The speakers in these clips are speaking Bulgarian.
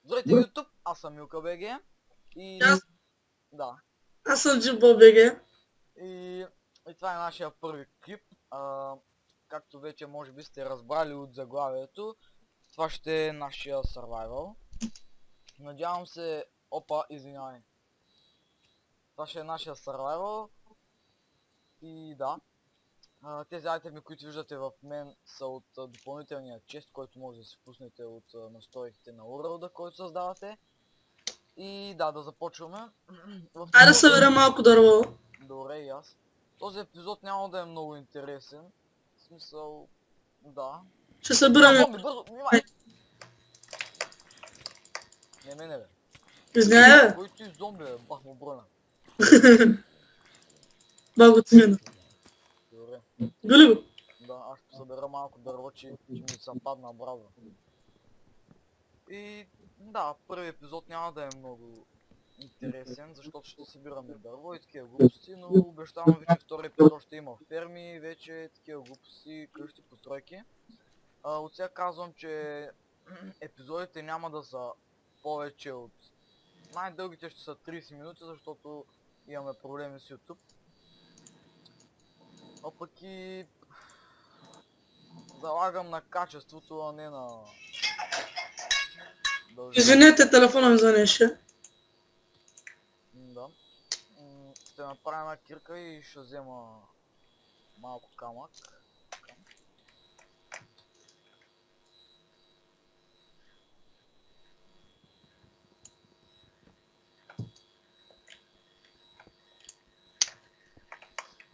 Здравейте, YouTube, аз съм Милка БГ и... Аз, Да. аз съм Джимбо БГ. И това е нашия първи клип. Както вече може би сте разбрали от заглавието, това ще е нашия survival. Надявам се... Опа, извинявай. Това ще е нашия survival. И да. Тези айтеми, които виждате в мен, са от допълнителния чест, който може да си пуснете от настройките на World, който създавате. И да започваме. Айде да съберем малко дърво. Добре, и аз. Този епизод няма да е много интересен. В смисъл... Да. Ще събираме. Зомби, бързо, внимай! Не мене бе. Извиняй, Кой ти зомби бе? Бах му броня. Баго ти мина. Добре. Гули го. Да, аз ще събера малко дърво, че ми се падна браза. И... Да, първи епизод няма да е много интересен, защото ще събираме дърво и такива глупости, но обещавам ви, че втори епизод ще има ферми и вече такива глупости, къщи, постройки. От сега казвам, че епизодите няма да са повече от... Най-дългите ще са 30 минути, защото имаме проблеми с YouTube. А пък и... Залагам на качеството, а не на... Извинете, телефона ми звънеше. Да. Ще направя една кирка и ще взема малко камък.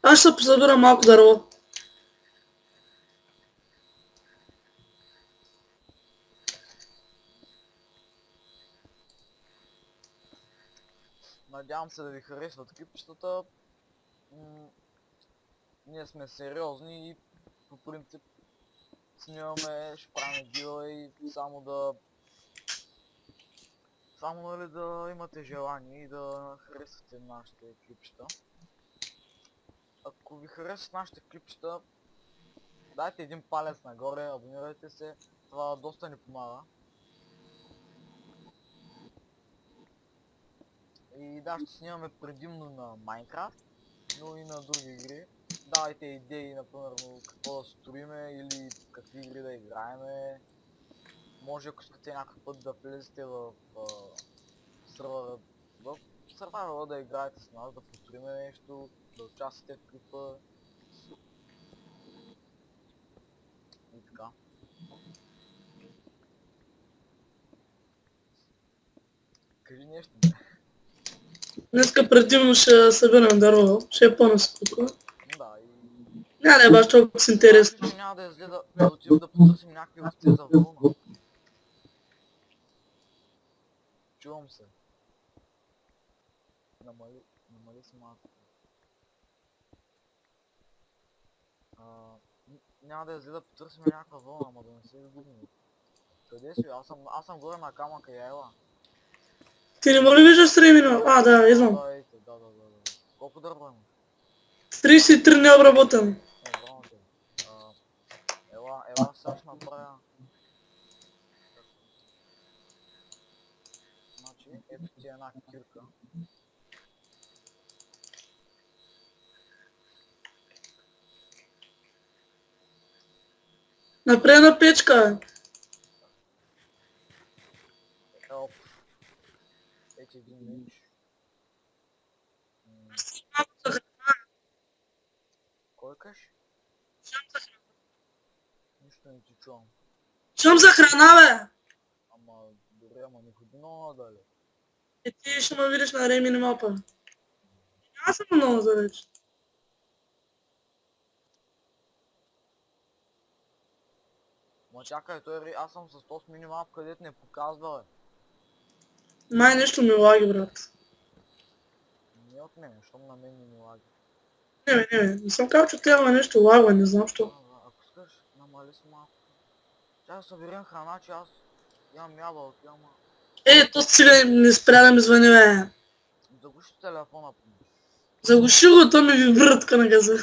Аз ще събера малко дърво. Надявам се да ви харесват клипчетата. Ние сме сериозни и по принцип снимаме, ще правим giveaway само да... Само нали да имате желание и да харесвате нашите клипчета. Ако ви харесват нашите клипчета, дайте един палец нагоре, абонирайте се, това доста ни помага. И да, ще снимаме предимно на Minecraft, но и на други игри. Давайте идеи, например, какво да строиме или какви игри да играеме. Може, ако искате някакъв път да влезете в сървайвъра да играете с нас, да построиме нещо, да участвате в клипа. И така. Кажи нещо, бе. Днеска предимно ще събирам дърво. Ще е по-наскоро. Да, и... Няма да е баш толкова с интересно. Че няма да изгледа да отидем да потърсим някакви овце за вълна. Чувам се. Намали си малко. Няма да изледа да потърсим някаква вълна, ама да не се изгубим. Къде си? Аз съм горе на камъка, я ела. Ти не мога ли виждаш стремина? А, да, идвам. Да. Колко дърва имаш? 33 необработен. Браво те. Ела, сега ще направя. Значи, ето ти една кирка. Напредна печка. Оп. Ето един меч. Кой каш? Нищо не ти чувам. Чувам за храна, бе. Ама, добре, ама не ходи много надале. И ти ще ме видиш на Реймини мапа. Аз съм много далеч. Ма чакай, аз съм с този минимап, където не показва, бе. Май нещо ми лаги, брат. Не от мен, защото на мен не лаги. Не съм казал, че трябва нещо лагва, не знам що. Ако искаш, намали с малко. Сега съберем храна, че аз имам ябълки, ама... То сега не спря да ми звъни, бе. Заглуши телефона по мен. Заглуши го, то ми вибрира тук на газа.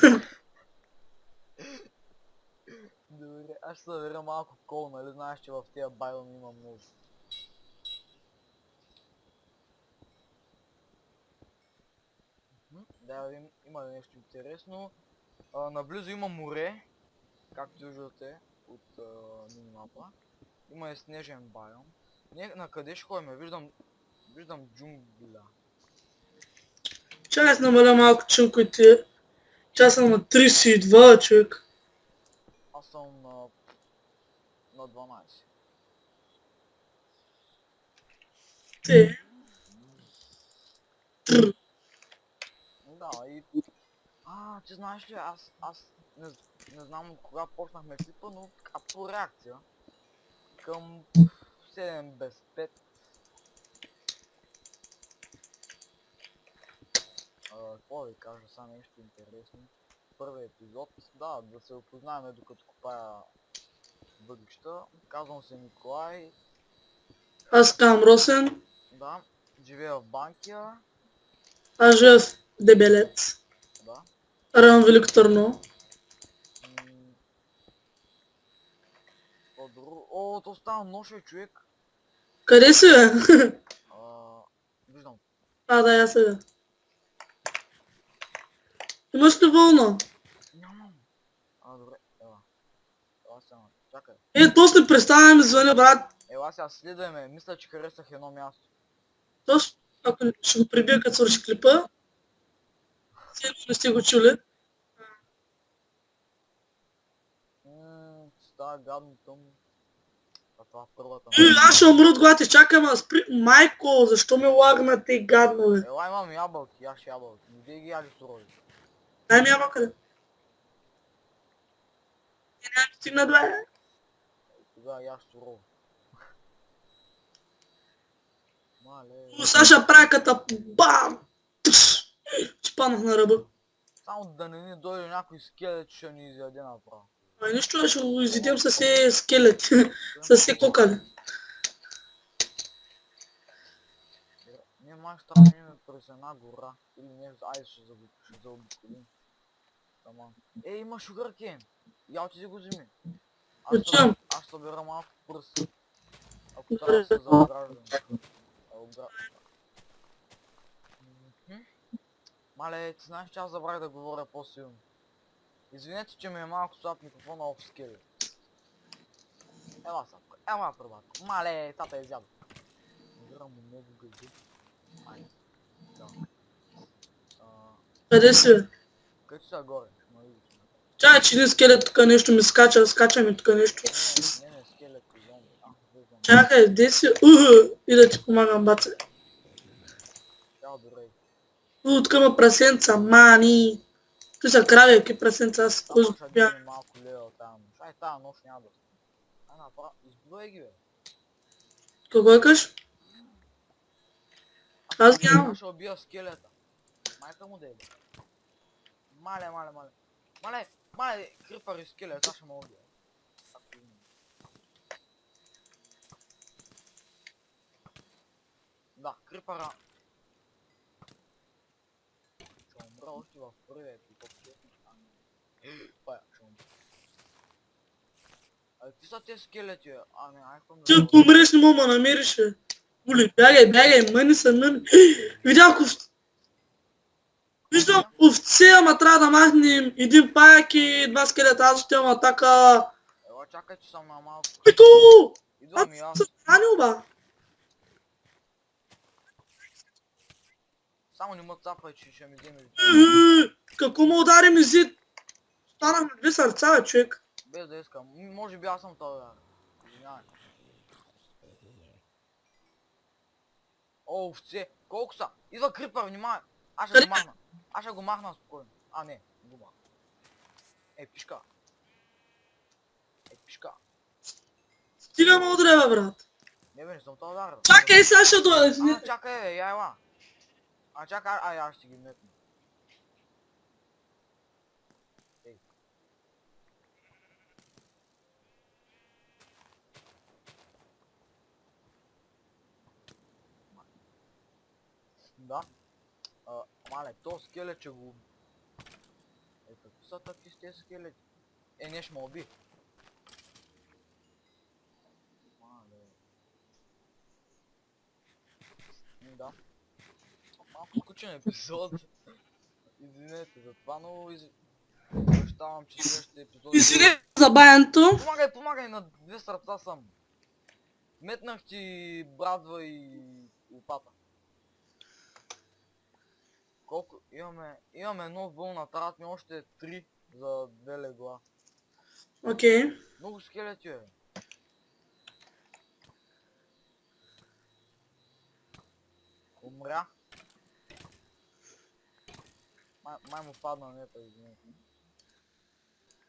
Добре, аз ще събера малко кол, нали знаеш, че в тия байломи има много. Да видим, има ли нещо интересно. Наблизо има море, както виждате от минимапа. Има и снежен байом. Ние на къде ще ходим? Виждам джунгля. Чакай аз намаля малко чилките. Че аз съм на 32, човек. Аз съм на 12. Те. Да, и... ти знаеш ли, аз не знам кога почнахме клипа, но така по реакция. Към 7 без 5. Какво да ви кажа, сега нещо интересно. Първи епизод, да се опознаем докато копая въглища. Казвам се Николай, Аз казвам Росен. да, живея в Банкия, Аз живея в Дебелец. да. Район Велико Търново. О, то става нощ, човек. Къде си, бе? Виждам. Да, я се бе. Имаш ли вълна? Нямам. Добре, ела. Ела сега, чакай. Точно представя да ми звъня, брат. Ела сега, следвай ме. Мисля, че харесах едно място. Точно, ако ще го прибия като свърши клипа. Сигурно не сте го чули. Става гадно тъмно. Това първата. Аз ще умра от глад и чакам, а спри... Майко, защо ме лагна те гадно, бе? Ела, имам ябълки, яш ябълки. Не дей ги яли сурови. Дай ми ябълка, да. И няма да стигна две. Тогава яш сурово. Мале. Саша праката, бам! Тъш! Спанах на ръба. Само да не ни дойде някой скелет, ще ни изяде направо. Ай, нищо, ще го изидем с все скелети, с все кокали. Ние май ще тръгнем през една гора. Или нещо, айде ще заобиколим. Има шугъркен. Я отиди го вземи. Отивам. Аз събера малко пръс. Ако трябва да се заограждам. Мале, ти знаеш, че аз забравих да говоря по-силно. Извинете, че ми е малко слаб микрофона оф скели. Ела сапка, ела пръбак. Мале, тата е изяда. Набирам му много гъжи. Айде. Да. Къде си, бе? Където са горе, ще ме видиш. Чакай, че един скелет тук нещо ми скача ми тук нещо. Не, скелет, зомби. Виждам. Чакай, де си? И да ти помагам, баце. Чао, добре. Тук има прасенца, мани. Тук са крави, какви прасенца, аз кой Само ще сгубя. дигне малко лева там. Шай тази нощ няма да стане. Направо, избивай ги, бе. Кого искаш? Аз ги Аз нямам. ще убия скелета. Майка му да е. Мале. Мале, крипър и скелет, аз ще ме убия. Да, крипъра. Ще умра още в първия епизод. Ще умра. Какви са тези скелети, бе? Айхвам да... Ти ако умреш, не мога да намериш, бе. Ули, бягай, мъни са, мъни. Видях Виждам овце, ама трябва да махнем един паяк и два скелета, аз ще имам атака. Ела, чакай, че съм на малко. Пито! Идвам и аз. Съм ранил, ба. Само не ме цапай, че ще ми вземе. Какво му удари ми зид? Станах на две сърца, бе, човек. Без да искам. Може би аз съм това, бе. Извинявай. О, овце. Колко са? Идва крипър, внимай. Аз ще го махна. Аз ще го махна спокойно. Не, не го махна. Пишка. Пишка. Стига ме удря, бе, брат. Не бе, не съм това удар. Чакай, сега ще дойде. Чакай, бе, я ела. Чакай, аз ще ги метна. Да. Мале, то скелет ще го... какви са таки с тези скелети? Не ще ме уби. Мале. Да. Малко скучен епизод. Извинете за това, но обещавам, че следващите епизоди... Извиня за баянето. Помагай, на две сърца съм. Метнах ти брадва и лопата. Колко? Имаме едно вълна, трябват ми още 3 за 2 легла. Окей. Много скелети, бе. Умря. Май му падна нета, извинете.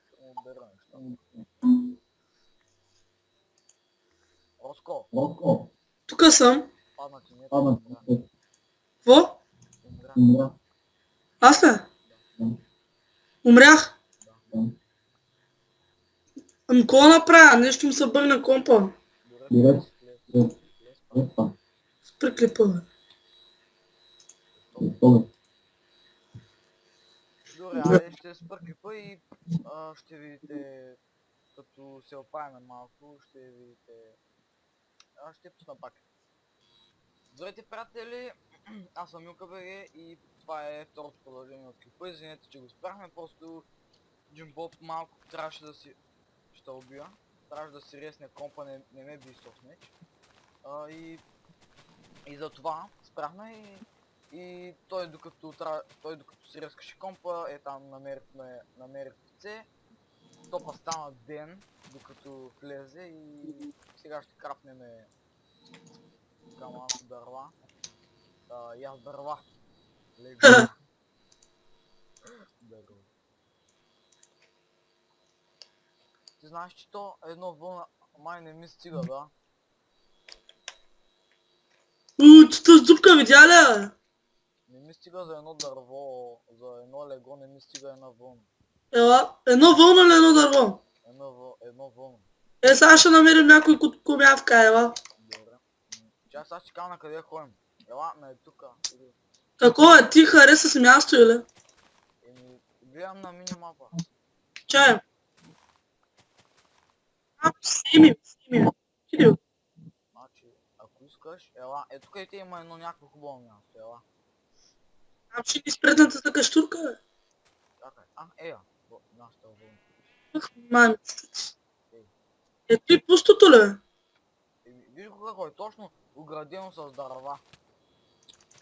Ще му отбера неща. Роско, Тук съм. падна ти нета. Умря. Какво? Умря. Аз ли? Умрях. Да. Ами какво направя? Нещо ми се бъгна компа. Добре, влез. Спри клипа, бе. Добре, айде ще спъркипа и ще видите, като се оправим малко, ще видите... ще пусна пак. Здравейте, приятели, аз съм Милка БГ и това е второто продължение от клипа. Извинете, че го спряхме, просто Джимбоб малко трябваше да си... ще убия. Трябваше да си резне компа, не ме би сохнеч. И за това спряхме и той докато си резкаше компа, там намерих птице. Топа стана ден, докато влезе и сега ще крапнеме малко дърва. Яз дърва. Дърва. Ти знаеш, че то едно вълна май не ми стига, да? С дупка видя ли, бе? Не ми стига за едно дърво, за едно лего не ми стига една вълна. Ела, едно вълна или едно дърво? Едно вълна. Сега ще намерим някой комявка, ела. Добре. Чай сега ще кажа на къде ходим. Ела, ме е тука. Какво е? Ти хареса си място или? Гледам на минимапа. Чай. Сими. Иди, бе. Значи, ако искаш, ела. Тук и те има едно някакво хубаво място, ела. Ще ни спредната каштурка, бе. Чакай, нашата вълна. Ах, мамицата ти. Ти пустото ли, бе? Виж го какво е, точно оградено с дърва.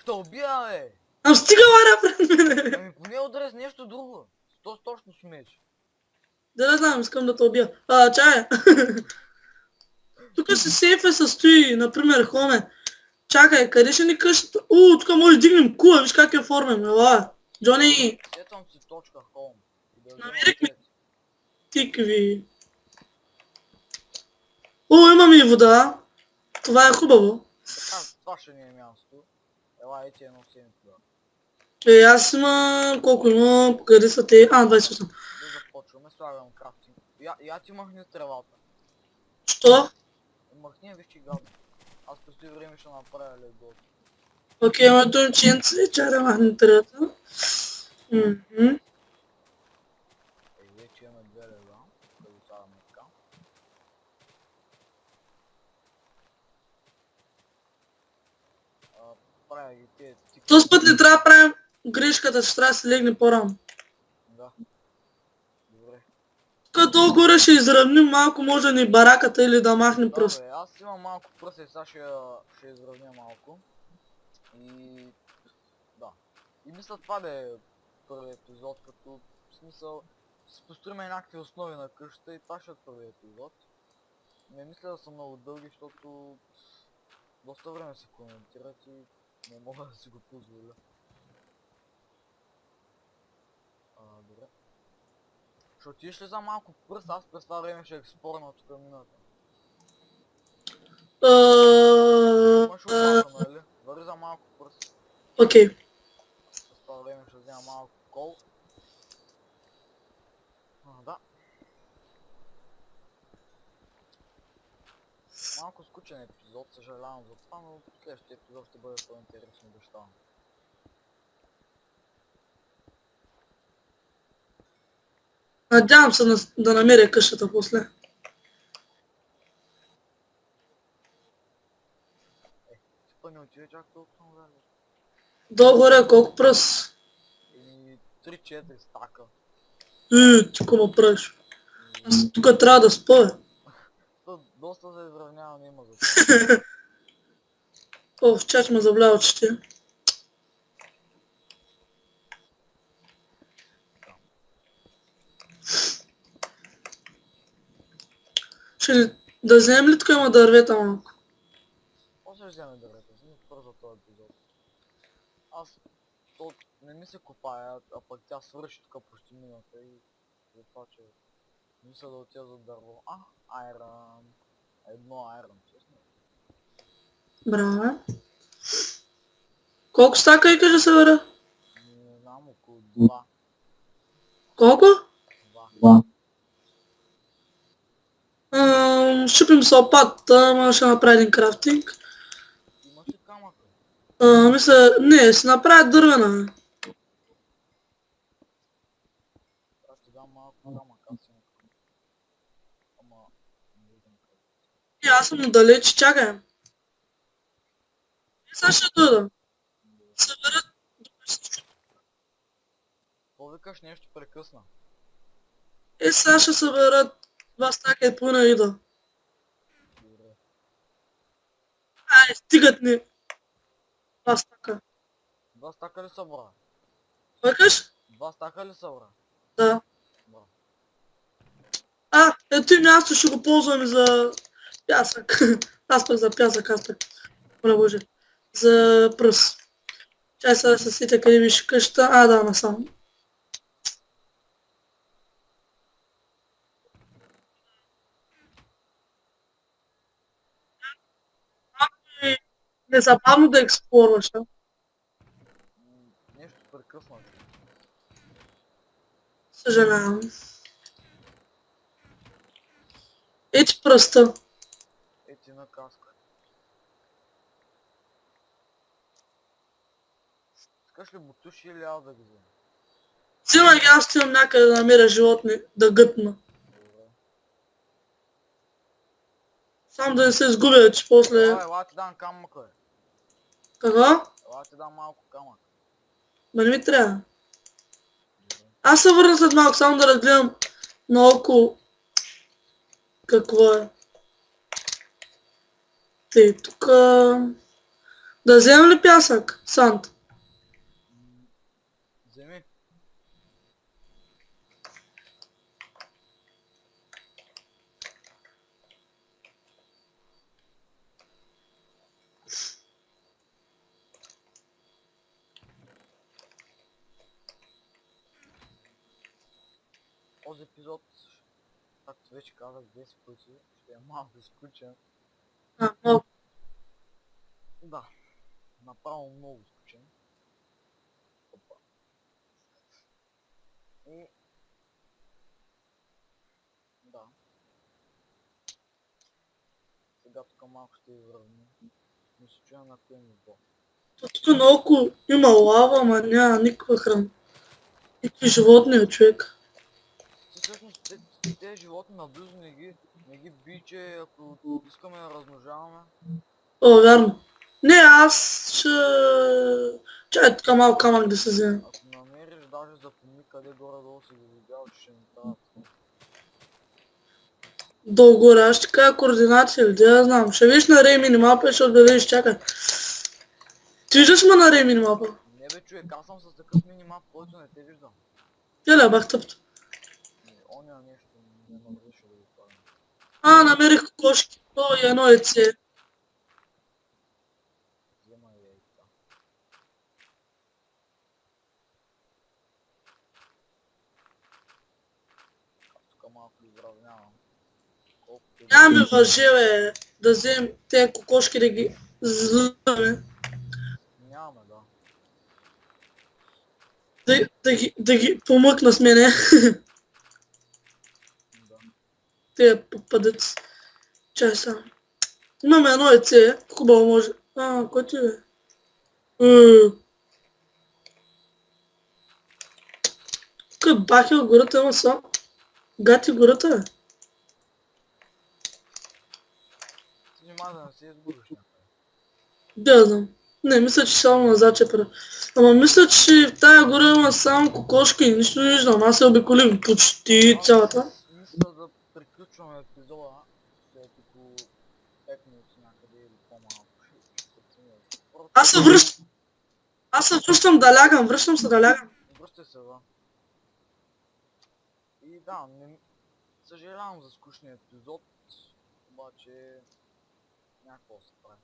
Ще убия, бе! Ам стига, лара, пред мене! Ами поне удари с нещо друго. Точно смееш. Да не знам, искам да те убия. Чай! Тук се сейфа състои, например, хоме. Чакай, къде ще ни къщата? Тук може да дигнем кула, виж как я оформим, ела. Джони, Сетвам си точка home. намерих ми тикви. Имаме и вода. Това е хубаво. Това ще ни е място. Ела, ети едно семи тогава. Аз има... Колко има? Къде са те? 28. Да започваме, слагам крафтинг. Я ти махни тревата. Що? Махни, виж, че гадно. Аз през това време ще направя лего. Окей, има донченце, чай да махне тревата. Вече имаме две лега. Да го слагаме така. Правя ги тези типи. Този път не трябва да правим грешката, че трябва да се легне по-рано. Да. Добре. Тук долу-горе ще изравним малко, може да ни бараката или да махнем просто. Бе, аз имам малко пръсе, сега ще изравня малко. И... да. И мисля това да е първият епизод, като в смисъл си построим някакви основи на къщата и това ще е първият епизод. Не мисля да са много дълги, защото доста време се коментират и не мога да си го позволя. Добре. Ще отидеш ли за малко пръст? Аз през това време ще експорна тук мината. Имаш опака, нали? Върви за малко пръст. Окей. През това време ще взема малко кол. Да. Малко скучен епизод, съжалявам за това, но следващия епизод ще бъде по-интересно, обещавам. Надявам се да намеря къщата после. Типа не отиде чак толкова много. Долу-горе колко пръст? 3-4 стака. Ти ма правиш? Аз тук трябва да спа, бе. То доста се изравнява, не има за това. О, в чач ме забля очите. Ще да вземем ли тук има дървета малко? После ще вземе дървета, си бързо този епизод. Аз то не ми се копая, а пък тя свърши тук почти минута и затова, че мисля да отида за дърво. Айрон. Едно айрон, честно. Браво, бе. Колко стака и кажа събера? Не знам, около 2. Колко? 2. Щупим се лопатата, ама ще направя един крафтинг. Имаш ли камък? Мисля, не, ще направя дървена. Бе. Аз ще дам малко камък, аз си на камък. Ама, не виждам къде. И аз съм далеч, чакай. И сега ще дойда. Съберат. Какво викаш, нещо прекъсна? И сега ще съберат 2 стака и половина ида. Добре. Ай, стигат ни. 2 стака. 2 стака ли събра? Викаш? 2 стака ли събра? Да. Браво. Ето и място ще го ползваме за пясък. Аз пък за пясък, аз пък. Моля Боже. За пръс. Чай сега да се сетя къде беше къщата. Да, насам. И незабавно да експлорваш, а? Нещо прекъсна. Съжалявам. Ети пръста. Ети на каска. Искаш ли бутуши или аз да ги взема? Взимай ги, аз отивам някъде да намеря животни, да гътна. Добре. Сам да не се изгубя, че после... Ела ти дам камък, бе. Какво? Ела ти дам малко камък. Ма не ми трябва. Добре. Аз се върна след малко, само да разгледам наоколо какво е. Тъй, тук... Да вземем ли пясък? Санд. Вземи. Този епизод, както вече казах, 10 пъти, ще е малко скучен. Малко. Да, направо много скучен. Опа. И... Да. Сега тук малко ще изравня. Не се чуя на кое ниво. Тук наоколо има лава, ама няма никаква храна. Никакви животни от човек. Всъщност тези животни наблизо не ги би, че ако искаме да размножаваме. О, вярно. Не, аз ще... Чай така малко камък да се вземе. Ако намериш, даже запомни къде горе-долу си ги видял, че ще ни трябва. Долу-горе, аз ще кажа координация, или да знам. Ще видиш на Рей минимапа, защото да видиш, чакай. Ти виждаш ма на Рей минимапа? Не бе човек, аз съм с такъв минимап, който не те виждам. Еля, бах тъпто. Оня нещо не разреши да го правим. Намерих кокошки. О, и едно яйце. Взема и яйца. Тук малко изравнявам. Колкото Нямаме въже, бе, да вземем тези кокошки да ги злъме. Нямаме, да. Да ги помъкна с мене. Да. Те попадат. Чай са. Имаме едно яйце. Хубаво може. Кой ти бе? Тук е бахи от гората, ама са. Гати гората, бе. Ти внимай да не се изгубиш някъде. Да знам. Не, мисля, че само на зачепра. Ама мисля, че в тая гора има само кокошки и нищо не виждам. Аз се обиколих почти цялата. Аз мисля да приключваме епизода след около 5 минути някъде или по-малко. Ще преценя. Аз се връщам. Аз се връщам да лягам, връщам се да лягам. Връщай се, да. И да, съжалявам за скучния епизод, обаче някакво се прави.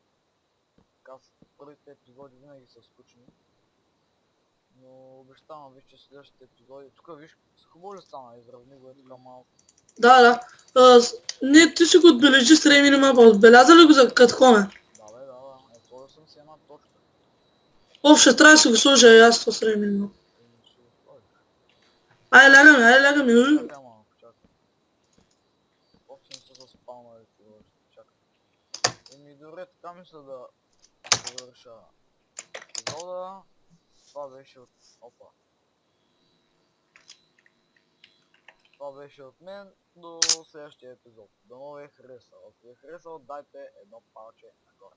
Така, първите епизоди винаги са скучни. Но обещавам ви, че следващите епизоди... Тук виж, хубаво ли стана? Изравни го е тук малко. Да. Не, ти си го отбележи с Реймини мапа. Отбеляза ли го за Катхоме? Да. Сложил съм си една точка. Ще трябва да си го сложа и аз това с Реймини мапа. Ще го сложиш. Ай, лягаме. Чакай малко, чакай. Още не са заспалнали това, ще чакай. Добре, така мисля да завърша епизода. Това беше от... Опа. Това беше от мен до следващия епизод. Дано ви е харесал. Ако ви е харесал, дайте едно палче нагоре.